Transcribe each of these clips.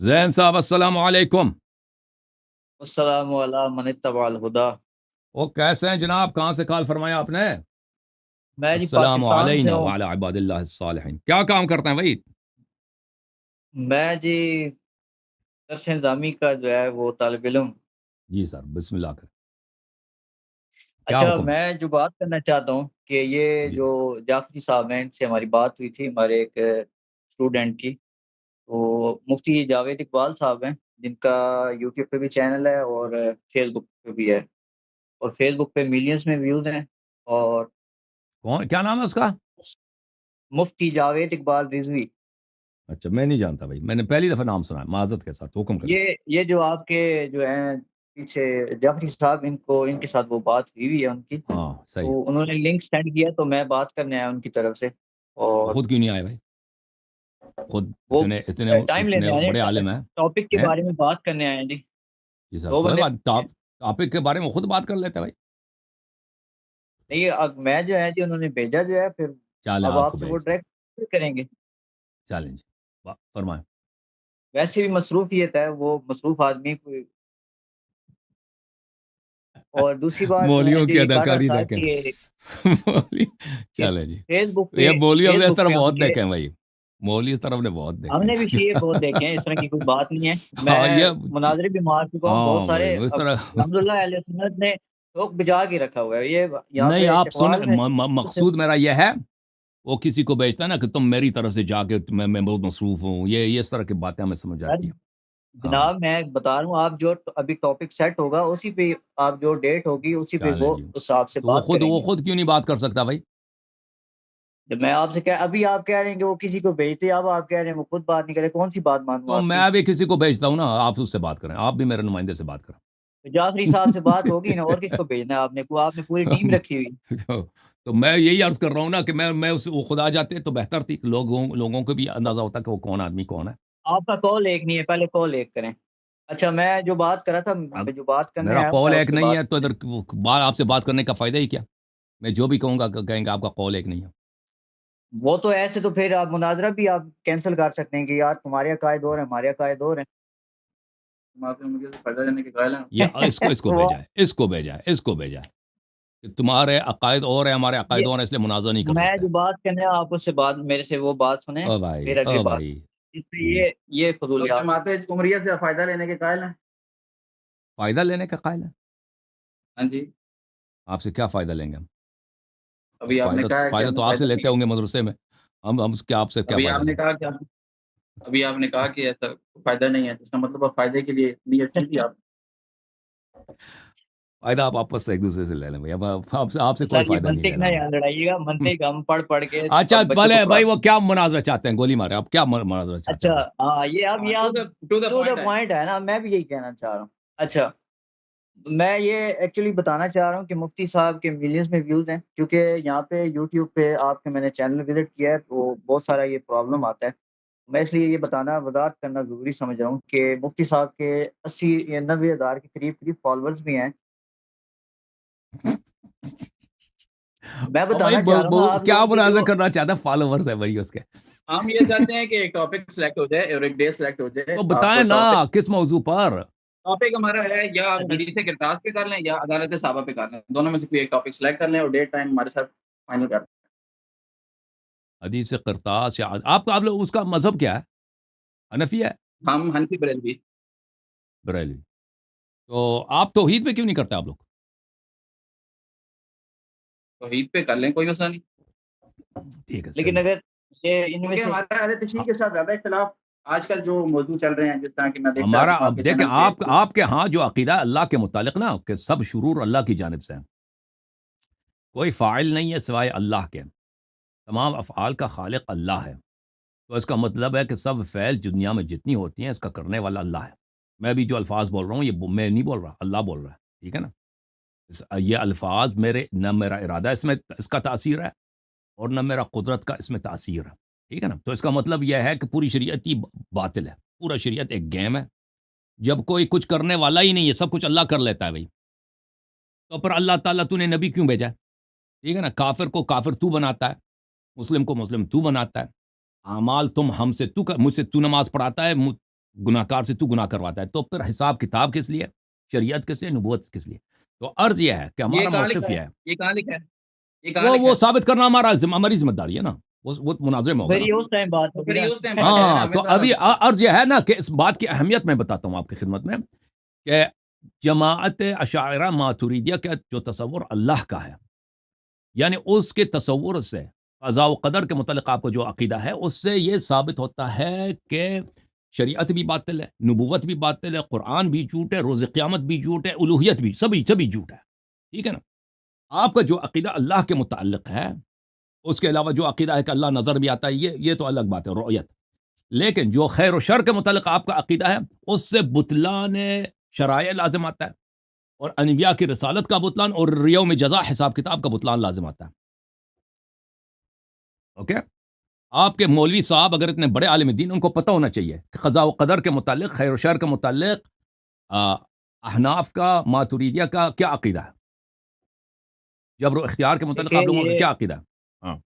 زین صاحب السلام علیکم. السلام علیکم من اتبع الہدا. وہ کیسے ہیں جناب؟ کہاں سے کال فرمایا آپ نے؟ میں جی السلام پاکستان سے علینا ہوں. وعلی عباد اللہ الصالحین. کیا کام کرتے ہیں بھائی؟ میں جی درس نظامی کا جو ہے وہ طالب علم. جی سر، بسم اللہ کریں. کیا اچھا، حکم ہے؟ میں جو بات کرنا چاہتا ہوں کہ یہ جی جو جعفری صاحب ہیں، ان سے ہماری بات ہوئی تھی ہمارے ایک اسٹوڈنٹ کی. تو مفتی جاوید اقبال صاحب ہیں، جن کا یوٹیوب پہ بھی چینل ہے اور فیس بک پہ بھی ہے، اور فیس بک پہ ملینز میں ویوز ہیں. اور کون، کیا نام ہے اس کا؟ مفتی جاوید اقبال رضوی. اچھا، میں نہیں جانتا بھائی، میں نے پہلی دفعہ نام سنا ہے. معذرت کے ساتھ حکم کریں. یہ جو آپ کے جو ہیں پیچھے جعفری صاحب، ان کے ساتھ وہ بات ہوئی ہے ان کی. ہاں صحیح. تو انہوں نے لنک سینڈ کیا تو میں بات کرنے آیا ان کی طرف سے. تو اور خود کیوں نہیں آئے بھائی؟ خود وہ اتنے اتنے ٹائم اتنے لینے آئے بڑے ہیں، عالم ہیں. ٹاپک کے ہیں؟ بارے میں بات کرنے آئے ہیں جی. جی سر، دو کوئی بندے بات. ہیں. ٹاپک کے بارے میں خود بات کر لیتے ہیں بھائی. نہیں، اب میں جو ہے جی انہوں نے بھیجا جو ہے، پھر چلیں اب آپ آپ کو سے وہ بھیجتے ہیں. ڈائریکٹ کریں گے. چلیں جی، فرمائیں. ویسے بھی مصروفیت ہے، وہ مصروف آدمی کوئی. اور دوسری بات میں مولیوں جو کی یہ کہہ رہا اداکاری تھا دیکھیں. کہ چلیں جی. فیس بک یہ پہ مولیوں فیس نے اس بک طرح پہ ہم بہت یہ دیکھے ہیں بھائی. مولوی اس طرف نے بہت ہم دیکھے نے بھی سی اے بہت دیکھے ہیں، اس طرح کی کوئی بات نہیں ہے. میں یہ مناظرے بھی مار چکا ہوں بہت ہاں سارے. بھائی اس اب طرح. الحمدللہ اہل سنت نے ٹوک بجا کے رکھا ہوا ہے. یہ یہاں نہیں پہ آپ سنیں، چکوال میں مقصود میرا یہ ہے، وہ کسی کو بیچتا ہے نا کہ تم میری طرف سے جا کے میں بہت مصروف ہوں، یہ اس طرح کی باتیں ہمیں سمجھ آتی ہیں. ہاں جناب میں بتا رہا ہوں، آپ جو ابھی ٹاپک سیٹ ہوگا اسی پہ، آپ جو ڈیٹ ہوگی اسی پہ چلیں وہ جی. اس آپ سے تو وہ بات خود کریں وہ گے. خود کیوں نہیں بات کر سکتا بھائی؟ جب میں آپ سے ابھی آپ کہہ رہے ہیں کہ وہ کسی کو بھیجتے، اب آپ کہہ رہے ہیں وہ خود بات نہیں کرے. کون سی بات مانوں تو آپ کی؟ میں بھی کسی کو بھیجتا ہوں نا، آپ اس سے بات کریں، آپ بھی میرے نمائندے سے بات جعفری صاحب سے بات ہوگی نا، اور کس کو بھیجنا ہے؟ آپ نے پوری ٹیم رکھی ہوئی. تو میں یہی عرض کر رہا ہوں نا کہ میں وہ خود آ جاتے تو بہتر تھی. لوگوں کو بھی اندازہ ہوتا کہ وہ کون آدمی کون ہے. آپ کا کال ایک نہیں ہے، پہلے کال ایک کریں. اچھا، میں جو بات کر رہا تھا، میں جو بات کرنے میرا آیا ہوں، قول میں ایک اس پہ نہیں بات ہے تو ادھر آپ سے بات کرنے کا فائدہ ہی کیا؟ میں جو بھی کہوں گا کہیں گے آپ کا قول ایک نہیں ہے. وہ تو ایسے تو پھر آپ مناظرہ بھی آپ کینسل کر سکتے ہیں کہ یار تمہارے عقائد اور ہیں، ہمارے عقائد اور ہیں. مجھے فائدہ لینے کے قائل یہ اس کو ہیں. بھیجا ہے، اس کو بھیجا ہے کہ تمہارے عقائد اور ہیں، ہمارے عقائد اور ہیں، اس لیے مناظرہ نہیں کر میں سکتے. جو بات کرنے آپ اس سے بات، میرے سے وہ بات سنیں، او بھائی، پھر اگلی او بات. بھائی. اس سے یہ فضولیات جماعت عمریہ سے فائدہ لینے کے قائل ہیں. فائدہ لینے کا قائل ہے؟ ہاں جی. آپ سے کیا فائدہ لیں گے ہم؟ ابھی آپ نے کہا کہ فائدہ ہمیں تو آپ سے فائدہ لیتے نہیں ہوں گے مدرسے میں. ہم کیا آپ سے ہے. کیا فائدہ لیں گے؟ ابھی آپ نے کہا کہ ایسا فائدہ نہیں ہے، اس کا مطلب آپ فائدے کے لیے نیت کی تھی آپ. فائدہ آپ آپس سے ایک دوسرے سے لے لیں بھائی. اب آپ سے اچھا، کوئی یہ فائدہ نہیں منطق لینا نہ ہم یاد لڑائیے گا، نے. منطق ہم پڑھ کے اچھا بچوں کو بھلے بھائی، پڑھاتے وہ ہیں. کیا مناظرہ چاہتے ہیں؟ گولی مارے. آپ کیا مناظرہ چاہتے اچھا ہیں بھائی؟ ہاں، یہ اب یہ ٹو دا پوائنٹ ہے نا، میں بھی یہی کہنا چاہ رہا ہوں. اچھا، میں یہ ایکچولی بتانا چاہ رہا ہوں کہ مفتی صاحب کے ملینز میں ویوز ہیں، کیونکہ یہاں پہ یوٹیوب پہ آپ کے میں نے چینل وزٹ کیا ہے تو بہت سارا یہ پرابلم آتا ہے. میں اس لیے یہ بتانا، وضاحت کرنا ضروری سمجھ رہا ہوں کہ مفتی صاحب کے 80 یا 90 ہزار کے قریب فالوورز بھی ہیں. میں اور بھائی بتانا چاہ رہا ہوں نا آپ کیا لوگوں کے مناظرہ جو کرنا چاہتا ہے؟ فالوورز ہے بھائی اس کے. ہم یہ چاہتے ہیں کہ ایک ٹاپک سلیکٹ ہو جائے اور ایک ڈے سلیکٹ ہو جائے. تو آپ بتائیں نا کس موضوع پر. ٹاپک ہمارا ہے یا آپ حدیث کرتاس پہ کر لیں یا عدالت صحابہ پہ کر لیں، دونوں میں سے کوئی ایک ٹاپک سلیکٹ کر لیں اور ڈیٹ ٹائم ہمارے ساتھ فائنل کر لیں. حدیث قرطاس یا آپ لوگ اس کا مذہب کیا ہے؟ حنفی ہے؟ ہم حنفی بریلوی. بریلوی. تو آپ توحید پہ کیوں نہیں کرتے آپ لوگ؟ توحید پہ کر لیں، کوئی مسئلہ نہیں. ٹھیک ہے لیکن چلیے. اگر یہ ان میں سے ہمارے اہل تشریح کے ساتھ زیادہ اختلاف آج کل جو موضوع چل رہے ہیں، جس طرح کہ میں دیکھتا ہمارا ہوں آپ اب کے دیکھیں، چینل پہ. آپ کے ہاں جو عقیدہ ہے اللہ کے متعلق نا، کہ سب شرور اللہ کی جانب سے ہیں، کوئی فاعل نہیں ہے سوائے اللہ کے، تمام افعال کا خالق اللہ ہے. تو اس کا مطلب ہے کہ سب فعل دنیا میں جتنی ہوتی ہیں اس کا کرنے والا اللہ ہے. میں بھی جو الفاظ بول رہا ہوں یہ میں نہیں بول رہا، اللہ بول رہا ہے. ٹھیک ہے نا. یہ الفاظ میرے نہ میرا ارادہ اس کا تاثیر ہے اور نہ میرا قدرت کا اس میں تاثیر ہے. ٹھیک ہے نا. تو اس کا مطلب یہ ہے کہ پوری شریعت ہی باطل ہے، پورا شریعت ایک گیم ہے. جب کوئی کچھ کرنے والا ہی نہیں ہے، سب کچھ اللہ کر لیتا ہے بھائی، تو پھر اللہ تعالیٰ تو نے نبی کیوں بھیجا ہے؟ ٹھیک ہے نا. کافر کو کافر تو بناتا ہے، مسلم کو مسلم تو بناتا ہے. اعمال تم ہم سے مجھ سے تو نماز پڑھاتا ہے، گناہگار سے تو گناہ کرواتا ہے، تو پھر حساب کتاب کس لیے، شریعت کس لیے، نبوت کس لیے؟ تو عرض یہ ہے کہ یہ ہمارا کہاں موقف لکھا یہ ہے؟ ہے، یہ کہاں لکھا ہے؟ یہ کہاں لکھا وہ ہے؟ ثابت کرنا ہماری ذمہ داری ہے نا، وہ مناظرے میں ہوگا پھر نا۔ یہ اس ٹائم بات ہوگی نا۔ ہاں تو ابھی عرض یہ ہے نا کہ اس بات کی اہمیت میں بتاتا ہوں آپ کی خدمت میں کہ جماعت اشاعرہ ماتوریدیہ کا جو تصور اللہ کا ہے، یعنی اس کے تصور سے قضاء و قدر کے متعلق آپ کو جو عقیدہ ہے، اس سے یہ ثابت ہوتا ہے کہ شریعت بھی باطل ہے، نبوت بھی باطل ہے، قرآن بھی جھوٹ ہے، روز قیامت بھی جھوٹ ہے، الوہیت بھی، سبھی جھوٹ ہے، ٹھیک ہے نا۔ آپ کا جو عقیدہ اللہ کے متعلق ہے، اس کے علاوہ جو عقیدہ ہے کہ اللہ نظر بھی آتا ہے، یہ تو الگ بات ہے، رؤیت۔ لیکن جو خیر و شر کے متعلق آپ کا عقیدہ ہے، اس سے بطلان شرائع لازم آتا ہے، اور انبیاء کی رسالت کا بطلان اور یوم جزا حساب کتاب کا بطلان لازم آتا ہے، اوکے۔ آپ کے مولوی صاحب اگر اتنے بڑے عالم دین، ان کو پتہ ہونا چاہیے کہ قضاء و قدر کے متعلق، خیر و شر کے متعلق احناف کا، ماتوریدیہ کا کیا عقیدہ ہے، جبر و اختیار کے متعلق آپ لوگوں کا کیا عقیدہ ہے؟ ہاں،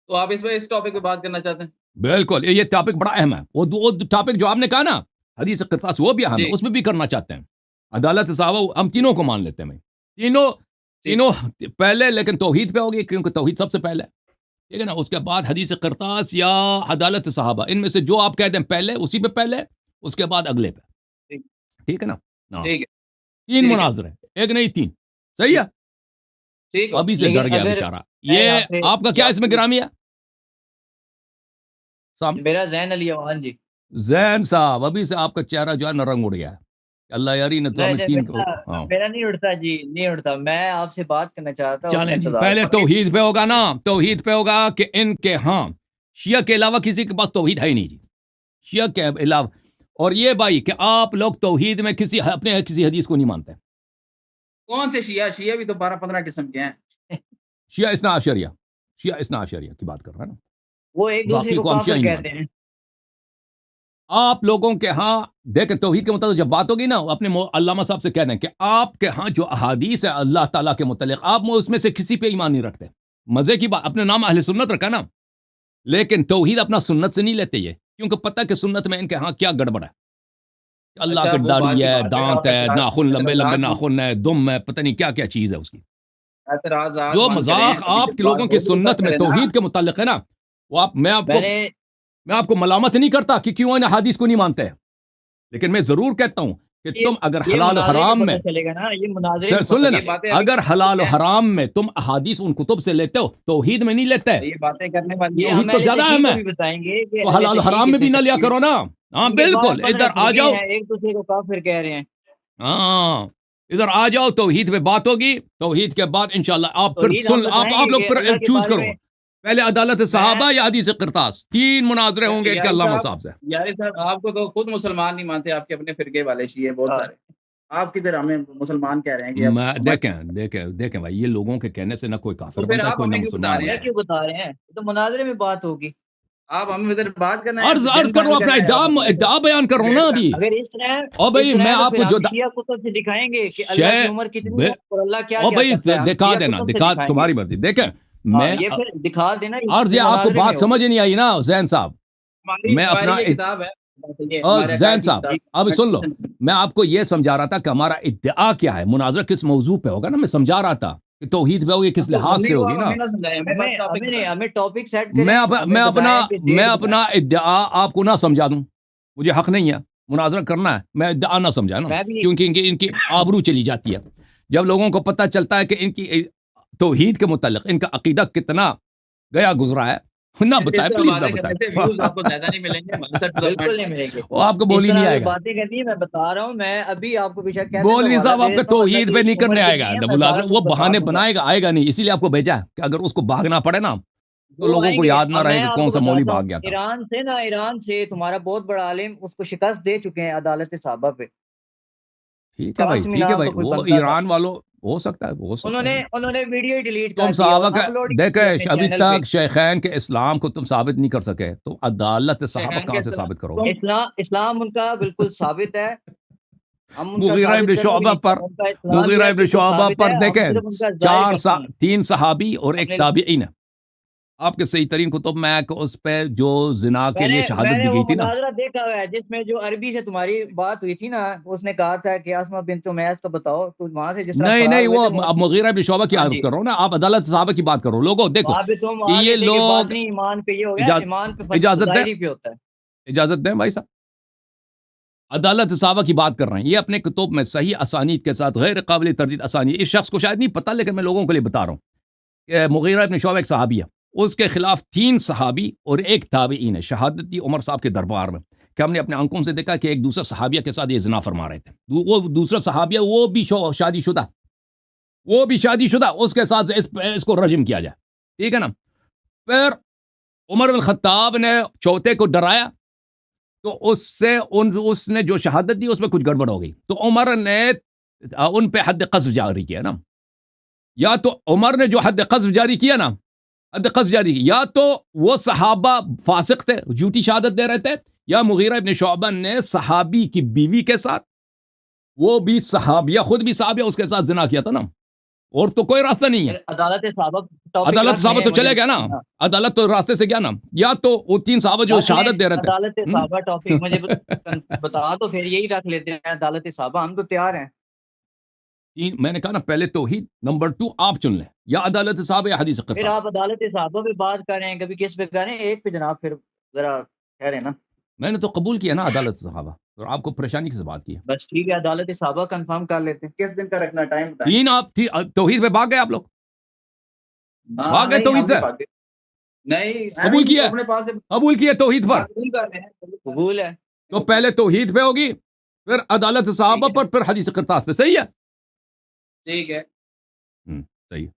تو آپ اس ٹاپک پہ بات کرنا چاہتے ہیں؟ بالکل، یہ ٹاپک بڑا اہم ہے، وہ ٹاپک جو آپ نے کہا نا حدیث قرطاس، وہ بھی اہم ہے، اس میں بھی کرنا چاہتے ہیں۔ عدالت صحابہ ہم تینوں کو مان لیتے ہیں، تینوں پہلے، لیکن توحید پہ ہوگی کیونکہ توحید سب سے پہلے، ٹھیک ہے نا۔ اس کے بعد حدیث قرطاس یا عدالت صحابہ، ان میں سے جو آپ کہتے ہیں پہلے، اسی پہ پہلے، اس کے بعد اگلے پہ، ٹھیک ہے نا۔ تین مناظر ہے، ایک نہیں تین، صحیح ہے۔ ابھی سے ڈر گیا بیچارہ، یہ آپ کا کیا اس میں گرامی ہے؟ میرا زین علی اوان جی۔ زین صاحب، ابھی سے آپ کا چہرہ جو ہے نا رنگ اڑ گیا ہے، اللہ یاری نے تو ہمیں تین کو۔ میرا نہیں اڑتا جی، نہیں اڑتا۔ میں آپ سے بات کرنا چاہتا ہوں۔ چلیں جی، پہلے توحید پہ ہوگا نا، توحید پہ ہوگا کہ ان کے ہاں شیعہ کے علاوہ کسی کے پاس توحید ہے ہی نہیں جی، شیعہ کے علاوہ۔ اور یہ بھائی کہ آپ لوگ توحید میں اپنے کسی حدیث کو نہیں مانتے۔ کون سے شیعہ بھی تو 12-15 قسم کے ہیں۔ شیعہ اثنا عشریہ کی بات کر رہا ہے نا، وہ ایک دوسرے کو کافر کہتے ہیں۔ آپ لوگوں کے ہاں دیکھیں، توحید کے متعلق جب بات ہوگی نا، اپنے علامہ صاحب سے کہہ دیں کہ آپ کے ہاں جو احادیث ہے اللہ تعالیٰ کے متعلق، آپ اس میں سے کسی پہ ایمان نہیں رکھتے۔ مزے کی بات، اپنے نام اہل سنت رکھا نا، لیکن توحید اپنا سنت سے نہیں لیتے یہ، کیونکہ پتہ کہ سنت میں ان کے ہاں کیا گڑبڑ ہے، اللہ کی داڑھی ہے، دانت ہے، ناخن لمبے ناخن ہے، دم ہے، پتہ نہیں کیا کیا چیز ہے اس کی۔ جو مذاق آپ کے لوگوں کی سنت میں توحید کے متعلق ہے نا، وہ میں آپ کو ملامت نہیں کرتا کہ کیوں ان حدیث کو نہیں مانتے، لیکن میں ضرور کہتا ہوں کہ تم اگر حلال و حرام میں سن لینا، اگر حلال و حرام میں تم احادیث ان کتب سے لیتے ہو، توحید میں نہیں لیتے، توحید تو زیادہ اہم ہے، تو حلال و حرام میں بھی نہ لیا کرو نا۔ ہاں بالکل، ادھر آ جاؤ، ایک دوسرے کو کافر کہہ رہے ہیں۔ ہاں ادھر آ جاؤ، توحید پہ بات ہوگی، توحید کے بعد انشاءاللہ آپ پھر سن، آپ لوگ پھر چوز کرو، پہلے عدالت صحابہ یا حدیث قرطاس، تین مناظرے ہوں گے ان کے علامہ صاحب سے۔ یاری صاحب، آپ کو تو خود مسلمان نہیں مانتے، آپ کے اپنے فرقے والے شیعہ بہت سارے، آپ کدھر ہمیں مسلمان کہہ رہے ہیں کہ دیکھیں بھائی، یہ لوگوں کے کہنے سے نہ کوئی کافر بنتا ہے، کوئی نہ مسلمان بنتا ہے۔ کیوں بتا رہے ہیں؟ تو مناظرے میں بات ہوگی، آپ ہمیں ادھر بات کرنا ہے، عرض کر رہا ہوں، اپنا ادعا بیان کر رہا ہوں نا ابھی۔ اگر اس طرح اور بھائی میں آپ کو جو شیعہ کتب سے دکھائیں گے کہ اللہ کی عمر کتنی ہے اور اللہ کیا کیا کرتا ہے، دکھا دینا، تمہاری مرضی۔ دیکھیں میں یہ پھر دکھا دینا، عرض یہ آپ کو بات سمجھ نہیں آئی نا زین صاحب، میں اپنا زین صاحب اب سن لو، میں آپ کو یہ سمجھا رہا تھا کہ ہمارا ادعا کیا ہے، مناظرہ کس موضوع پہ ہوگا نا، میں سمجھا رہا تھا کہ توحید پہ ہوگی، کس لحاظ سے ہوگی نا۔ میں اپنا ادعا آپ کو نہ سمجھا دوں، مجھے حق نہیں ہے، مناظرہ کرنا ہے، میں ادعا نہ سمجھا نا، کیونکہ ان کی آبرو چلی جاتی ہے جب لوگوں کو پتہ چلتا ہے کہ ان کی توحید کے متعلق ان کا عقیدہ کتنا گیا گزرا ہے۔ نہ بتائے، پلیز نہ بتائے، وہ آپ کو بولی نہیں آئے گا، باتیں کرنی ہے، میں بتا رہا ہوں، میں ابھی آپ کو بے شک مولوی صاحب آپ کا توحید پہ نہیں کرنے آئے گا، وہ بہانے بنائے گا، آئے گا نہیں، اسی لیے آپ کو بھیجا کہ اگر اس کو بھاگنا پڑے نا تو لوگوں کو یاد نہ رہے کہ کون سا مولوی بھاگ گیا تھا۔ ایران سے تمہارا بہت بڑا عالم اس کو شکست دے چکے ہیں عدالت صحابہ پہ۔ ٹھیک ہے بھائی، وہ ایران والوں ہو سکتا ہے، انہوں نے ویڈیو ڈیلیٹ کر تم صحابہ کا دیکھیں، ابھی تک شیخین کے اسلام کو تم ثابت نہیں کر سکے، تو عدالت صحابہ کہاں سے ثابت کرو؟ اسلام ان کا بالکل ثابت ہے۔ مغیرہ ابن شعبہ پر دیکھیں، 3 صحابی اور 1 تابعین ہے، آپ کے صحیح ترین کتب میں اس پہ جو زنا کے لیے میں شہادت نے دی وہ گئی تھی نا، مناظرہ دیکھا ہوا ہے جس میں جو عربی سے تمہاری بات ہوئی تھی نا، اس نے کہا تھا کہ اسما بنت امیس کا بتاؤ، تو وہاں سے جس طرح نہیں فرار نہیں، ہوئے وہ تھے اب مغیرہ بن شعبہ کی ہاں عرض جی، کر رہا ہوں نا، آپ عدالت صحابہ کی بات کرو. لوگوں دیکھو وہاں پہ تم کہ آ یہ گئے تھے کہ لوگ باطنی ایمان پہ یہ ہو گیا، ایمان پہ اجازت دیں، ظاہری پہ ہوتا ہے. اجازت دیں بھائی صاحب. عدالت صحابہ کی بات کر رہے ہیں، یہ اپنے کتب میں صحیح اسانید کے ساتھ غیر قابل تردید اسانید، اس شخص کو شاید نہیں پتہ لیکن میں لوگوں کے لیے بتا رہا ہوں کہ مغیرہ ابن شعبہ ایک صحابی ہے، اس کے خلاف 3 صحابی اور 1 تابعی نے شہادت دی عمر صاحب کے دربار میں کہ ہم نے اپنے آنکھوں سے دیکھا کہ ایک دوسرا صحابیہ کے ساتھ یہ زنا فرما رہے تھے. وہ دوسرا صحابیہ وہ بھی شادی شدہ اس کے ساتھ اس کو رجم کیا جائے، ٹھیک ہے نا. پھر عمر بن خطاب نے چوتھے کو ڈرایا تو اس نے جو شہادت دی اس میں کچھ گڑبڑ ہو گئی، تو عمر نے ان پہ حد قذف جاری کیا نا. یا تو عمر نے جو حد قذف جاری کیا نا، یا تو وہ صحابہ فاسق تھے، جھوٹی شہادت دے رہے تھے، یا مغیرہ ابن شعبہ نے صحابی کی بیوی کے ساتھ، وہ بھی صحابیہ، خود بھی صحابیہ، اس کے ساتھ زنا کیا تھا نا. اور تو کوئی راستہ نہیں ہے. عدالت صحابہ ٹاپک عدالت رکھ صحابہ لیں، تو مجھے چلے گیا نا، عدالت تو راستے سے گیا نا. یا تو وہ 3 صحابہ جو رکھ لیں شہادت دے رہے عدالت تھے. صحابہ ٹاپک مجھے بتا دو، پھر یہی رکھ لیتے ہیں عدالت صحابہ، ہم تو تیار ہیں. میں نے کہا نا پہلے توحید، نمبر 2 آپ چن لیں، یا عدالت صحابہ یا حدیث پھر قرطاس. آپ عدالت صحابہ پہ بات کریں، کبھی کس پہ کریں، ایک پہ جناب پھر ذرا ٹھہرے نا. میں نے تو قبول کیا نا عدالت صحابہ، اور آپ کو پریشانی سے بات کی ہے. بس ٹھیک ہے، عدالت صحابہ کنفرم کر لیتے ہیں. کس دن کا رکھنا ٹائم بتائیں. 3 آپ توحید پہ بھاگ گئے، آپ لوگ بھاگ گئے نہیں توحید ہم سے، نہیں بھاگے، نہیں قبول کیا، اپنے پاس سے قبول کیا توحید پر. قبول کر رہے ہیں، قبول ہے. تو پہلے توحید پہ ہوگی، پھر عدالت صحابہ پر، پھر حدیث قرطاس پہ. صحیح ہے، ٹھیک ہے، صحیح ہے،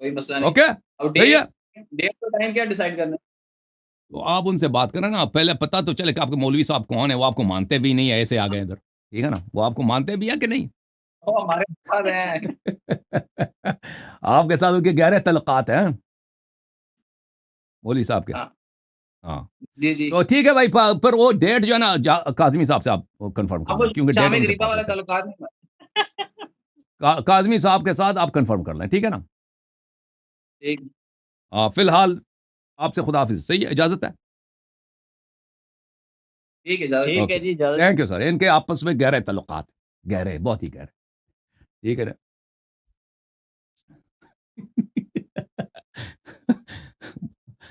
کوئی مسئلہ نہیں. اوکے، اب صحیح ہے. ڈیٹ کا ٹائم کیا ڈیسائیڈ کرنا ہے؟ تو آپ ان سے بات کریں نا، پہلے پتہ تو چلے کہ آپ کے مولوی صاحب کون ہیں. وہ آپ کو مانتے بھی نہیں، ایسے آ گئے ادھر، ٹھیک ہے نا. وہ آپ کو مانتے بھی ہیں کہ نہیں؟ وہ ہمارے ساتھ ہیں. آپ کے ساتھ ان کے گہرے تعلقات ہیں مولوی صاحب کے. ہاں جی جی، تو ٹھیک ہے بھائی، پھر وہ ڈیٹ جو ہے نا کاظمی صاحب سے آپ کنفرم کر لیں، کیونکہ ڈیٹ شامی ان کے غریبہ پاس والا ہوتا تعلقات نہیں. ہے. کاظمی صاحب کے ساتھ آپ کنفرم کر لیں، ٹھیک ہے نا. ٹھیک، فی الحال آپ سے خدا حافظ. صحیح ہے، اجازت ہے. ٹھیک ہے، ٹھیک ہے جی، تھینک یو سر. ان کے آپس میں گہرے تعلقات، گہرے، بہت ہی گہرے، ٹھیک ہے نا.